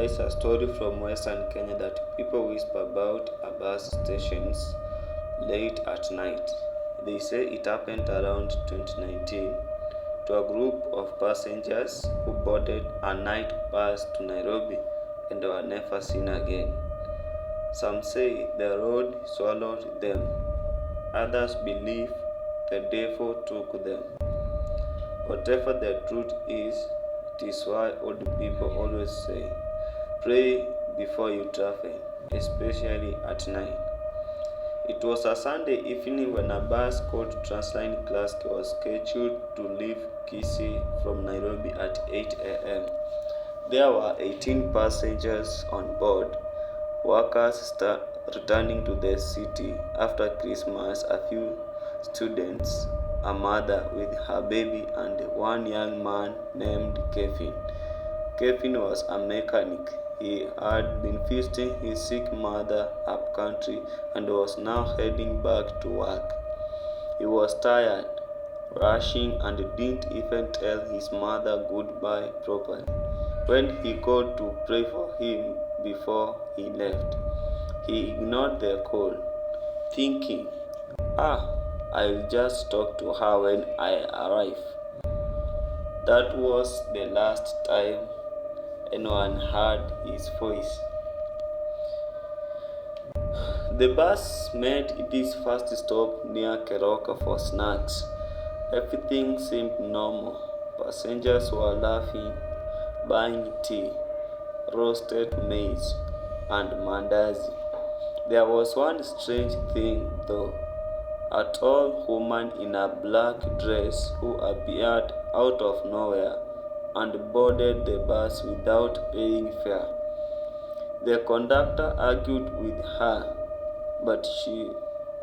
is a story from Western Kenya that people whisper about at bus stations late at night. They say it happened around 2019 to a group of passengers who boarded a night bus to Nairobi and were never seen again. Some say the road swallowed them. Others believe the devil took them. Whatever the truth is, it is why old people always say, pray before you travel, especially at night. It was a Sunday evening when a bus called Transline Classic was scheduled to leave Kisii from Nairobi at 8 a.m. There were 18 passengers on board, workers returning to the city after Christmas, a few students, a mother with her baby, and one young man named Kevin. Kevin was a mechanic. He had been visiting his sick mother up country and was now heading back to work. He was tired, rushing, and didn't even tell his mother goodbye properly. When he called to pray for him before he left, he ignored the call, thinking, I'll just talk to her when I arrive. That was the last time anyone heard his voice. The bus made its first stop near Keroka for snacks. Everything seemed normal. Passengers were laughing, buying tea, roasted maize, and mandazi. There was one strange thing though. A tall woman in a black dress who appeared out of nowhere and boarded the bus without paying fare. The conductor argued with her, but she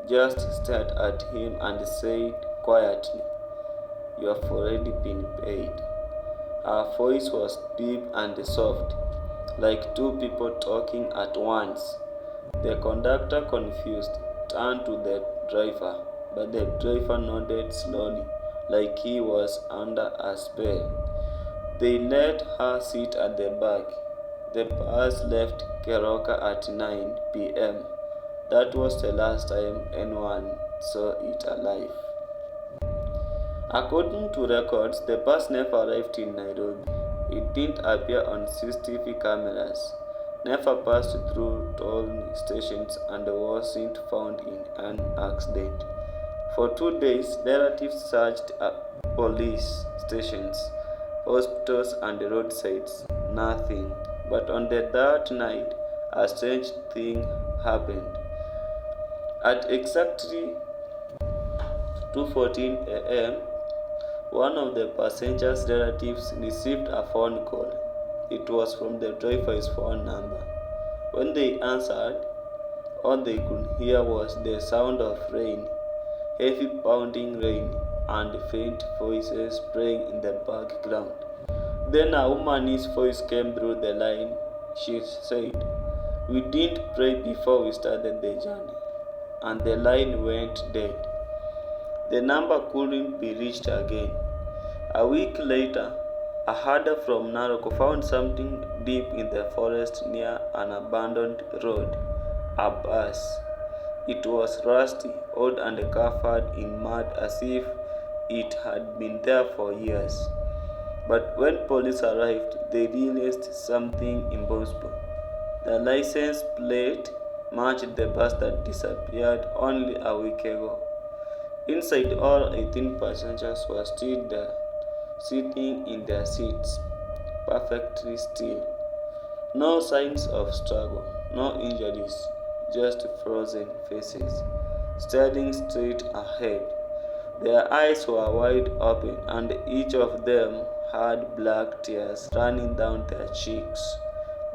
just stared at him and said quietly, "You have already been paid." Her voice was deep and soft, like two people talking at once. The conductor, confused, turned to the driver, but the driver nodded slowly, like he was under a spell. They let her sit at the back. The bus left Keroka at 9 p.m. That was the last time anyone saw it alive. According to records, the bus never arrived in Nairobi. It didn't appear on CCTV cameras, never passed through toll stations, and wasn't found in an accident. For 2 days, relatives searched police stations, hospitals, and roadsides. Nothing. But on the third night, a strange thing happened. At exactly 2:14 a.m., one of the passengers' relatives received a phone call. It was from the driver's phone number. When they answered, all they could hear was the sound of rain, heavy pounding rain, and faint voices praying in the background. Then a woman's voice came through the line. She said, "We didn't pray before we started the journey." And the line went dead. The number couldn't be reached again. A week later, a herder from Narok found something deep in the forest near an abandoned road, a bus. It was rusty, old, and covered in mud as if it had been there for years. But when police arrived, they realized something impossible. The license plate matched the bus that disappeared only a week ago. Inside, all 18 passengers were still there, sitting in their seats, perfectly still. No signs of struggle, no injuries, just frozen faces, staring straight ahead. Their eyes were wide open, and each of them had black tears running down their cheeks.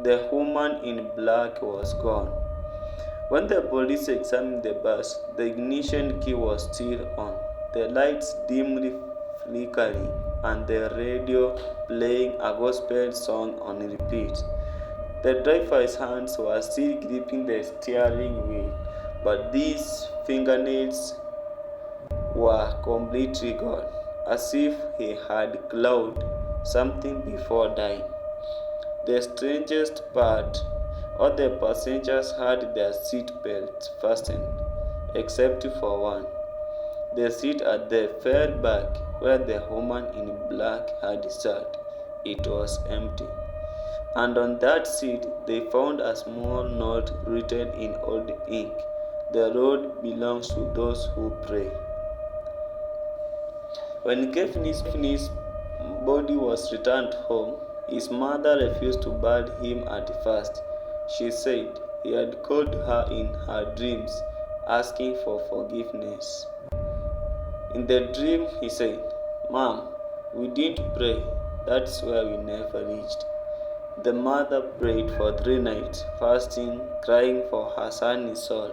The woman in black was gone. When the police examined the bus, the ignition key was still on, the lights dimly flickering, and the radio playing a gospel song on repeat. The driver's hands were still gripping the steering wheel, but these fingernails were completely gone, as if he had clawed something before dying. The strangest part, all the passengers had their seat belts fastened, except for one. The seat at the far back, where the woman in black had sat, it was empty. And on that seat they found a small note written in old ink: "The road belongs to those who pray." When Kefni's body was returned home, his mother refused to bury him at first. She said he had called her in her dreams, asking for forgiveness. In the dream, he said, "Mom, we didn't pray. That's where we never reached." The mother prayed for 3 nights, fasting, crying for her son's soul.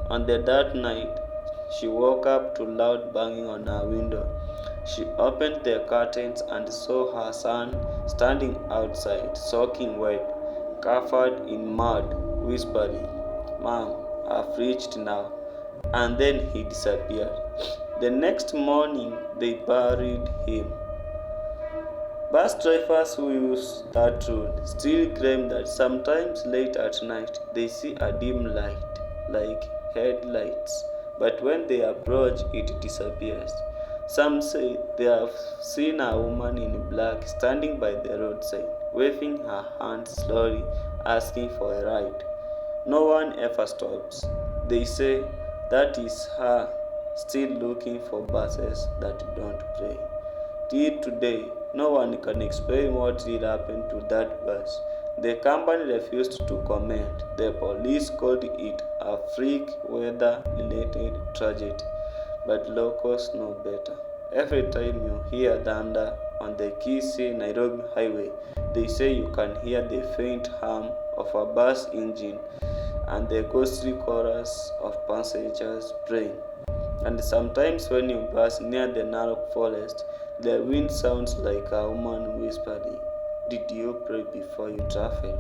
On the third night, she woke up to loud banging on her window. She opened the curtains and saw her son standing outside, soaking wet, covered in mud, whispering, "Mom, I've reached now." And then he disappeared. The next morning, they buried him. Bus drivers who use that road still claim that sometimes late at night they see a dim light, like headlights, but when they approach, it disappears. Some say they have seen a woman in black standing by the roadside, waving her hands slowly, asking for a ride. No one ever stops. They say that is her still looking for buses that don't pray. Till today, no one can explain what really happened to that bus. The company refused to comment. The police called it a freak weather-related tragedy, but locals know better. Every time you hear thunder on the Kisii Nairobi highway, they say you can hear the faint hum of a bus engine and the ghostly chorus of passengers praying. And sometimes when you pass near the narrow forest, the wind sounds like a woman whispering, "Did you pray before you travel?"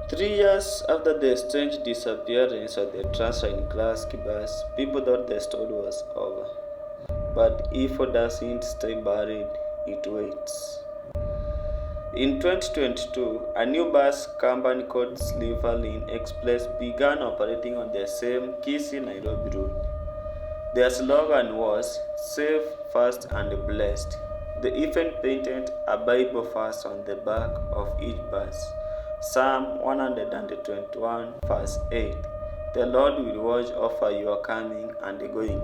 Three years after the strange disappearance of the Transline Classic bus, people thought the story was over. But evil doesn't stay buried, it waits. In 2022, a new bus company called Silverline Express began operating on the same Kisii Nairobi route. Their slogan was "Safe, Fast and Blessed." They even painted a Bible verse on the back of each bus. Psalm 121 verse 8. "The Lord will watch over your coming and going."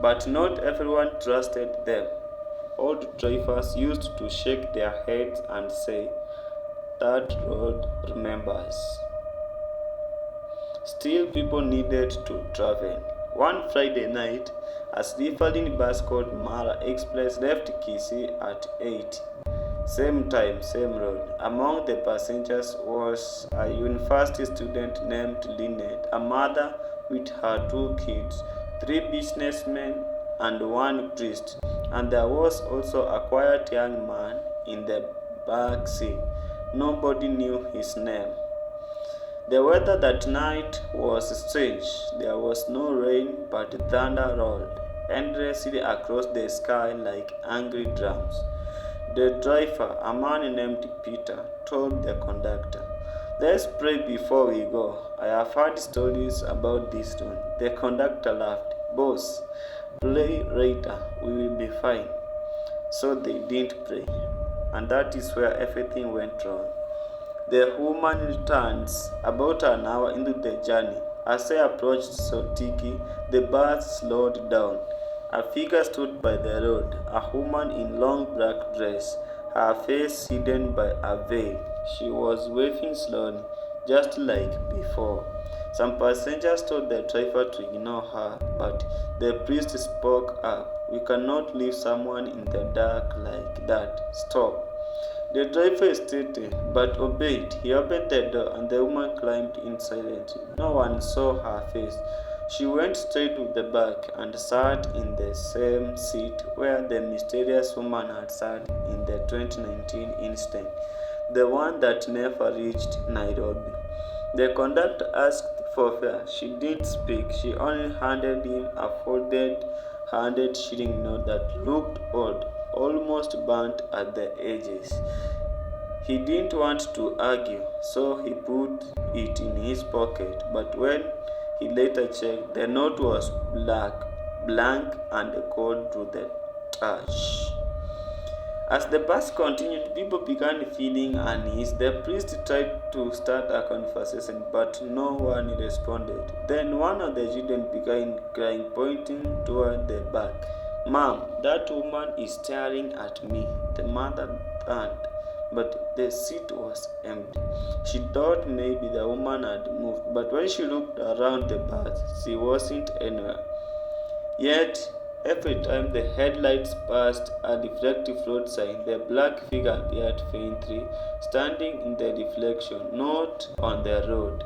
But not everyone trusted them. Old drivers used to shake their heads and say, "That road remembers." Still, people needed to travel. One Friday night, a sleeping bus called Mara Express left Kisii at 8. Same time, same road. Among the passengers was a university student named Lynette, a mother with her 2 kids, 3 businessmen, and 1 priest. And there was also a quiet young man in the back seat. Nobody knew his name. The weather that night was strange. There was no rain, but thunder rolled endlessly across the sky like angry drums. The driver, a man named Peter, told the conductor, "Let's pray before we go. I have heard stories about this one." The conductor laughed. "Boss, pray later, we will be fine." So they didn't pray, and that is where everything went wrong. The woman returns about an hour into the journey. As they approached Sotiki, the bus slowed down. A figure stood by the road, a woman in long black dress, her face hidden by a veil. She was waving slowly, just like before. Some passengers told the driver to ignore her, but the priest spoke up. "We cannot leave someone in the dark like that. Stop." The driver hesitated, but obeyed. He opened the door, and the woman climbed in silently. No one saw her face. She went straight to the back and sat in the same seat where the mysterious woman had sat in the 2019 incident, the one that never reached Nairobi. The conductor asked for fear. She didn't speak. She only handed him a folded 100-shilling note that looked old, almost burnt at the edges. He didn't want to argue, so he put it in his pocket. But when he later checked, the note was blank, and cold to the touch. As the bus continued, people began feeling uneasy. The priest tried to start a conversation, but no one responded. Then one of the children began crying, pointing toward the back. "Mom, that woman is staring at me," the mother thought, but the seat was empty. She thought maybe the woman had moved, but when she looked around the bus, she wasn't anywhere. Yet, every time the headlights passed a reflective road sign, the black figure appeared faintly, standing in the reflection, not on the road.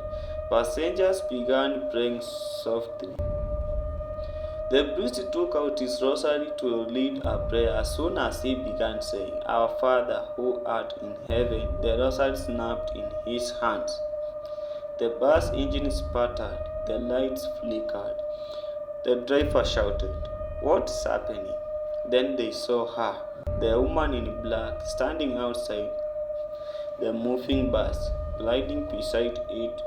Passengers began praying softly. The priest took out his rosary to lead a prayer. As soon as he began saying, "Our Father who art in heaven," the rosary snapped in his hands. The bus engine sputtered, the lights flickered. The driver shouted, "What's happening?" Then they saw her, the woman in black, standing outside the moving bus, gliding beside it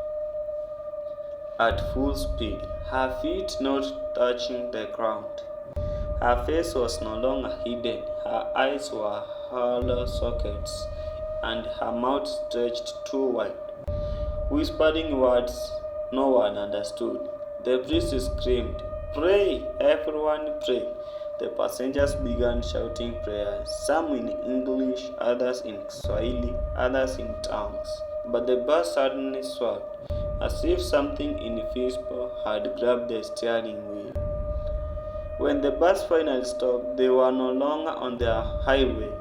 at full speed, her feet not touching the ground. Her face was no longer hidden, her eyes were hollow sockets, and her mouth stretched too wide, whispering words no one understood. The priest screamed, "Pray, everyone pray." The passengers began shouting prayers, some in English, others in Swahili, others in tongues. But the bus suddenly swerved, as if something invisible had grabbed the steering wheel. When the bus finally stopped, they were no longer on the highway.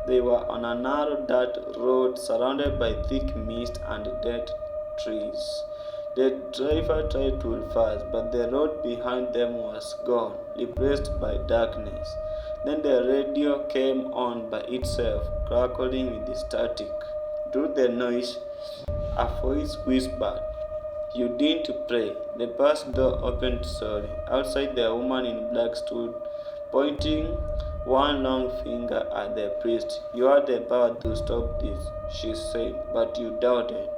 They were on a narrow dirt road surrounded by thick mist and dead trees. The driver tried to reverse, but the road behind them was gone, replaced by darkness. Then the radio came on by itself, crackling with static. Through the noise, a voice whispered, "You didn't pray." The bus door opened slowly. Outside, the woman in black stood, pointing one long finger at the priest. "You had the power to stop this," she said, "but you doubted."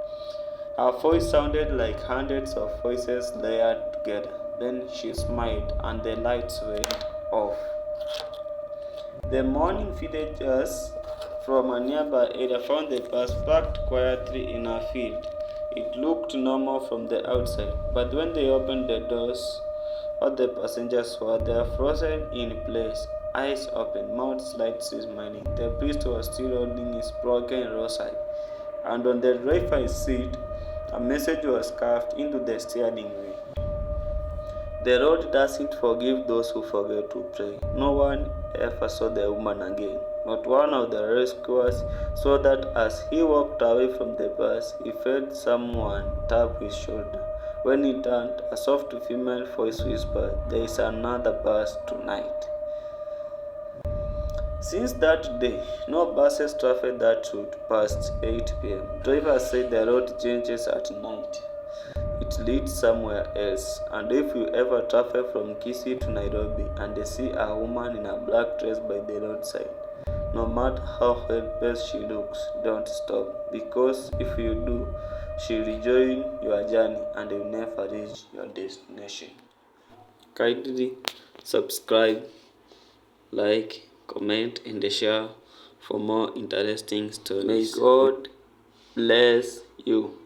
Her voice sounded like hundreds of voices layered together. Then she smiled, and the lights went off. The morning villagers from a nearby area found the bus parked quietly in a field. It looked normal from the outside, but when they opened the doors, all the passengers were there, frozen in place, eyes open, mouths slightly smiling. The priest was still holding his broken rosary, and on the driver's seat, a message was carved into the steering wheel. "The road doesn't forgive those who forget to pray." No one ever saw the woman again, but one of the rescuers saw that as he walked away from the bus, he felt someone tap his shoulder. When he turned, a soft female voice whispered, "There is another bus tonight." Since that day, no buses traveled that route past 8 p.m. Drivers said the road changes at night. It leads somewhere else. And if you ever travel from Kisii to Nairobi and see a woman in a black dress by the roadside, no matter how helpless she looks, don't stop. Because if you do, she'll rejoin your journey and you'll never reach your destination. Kindly subscribe, like, comment, and share for more interesting stories. May God bless you.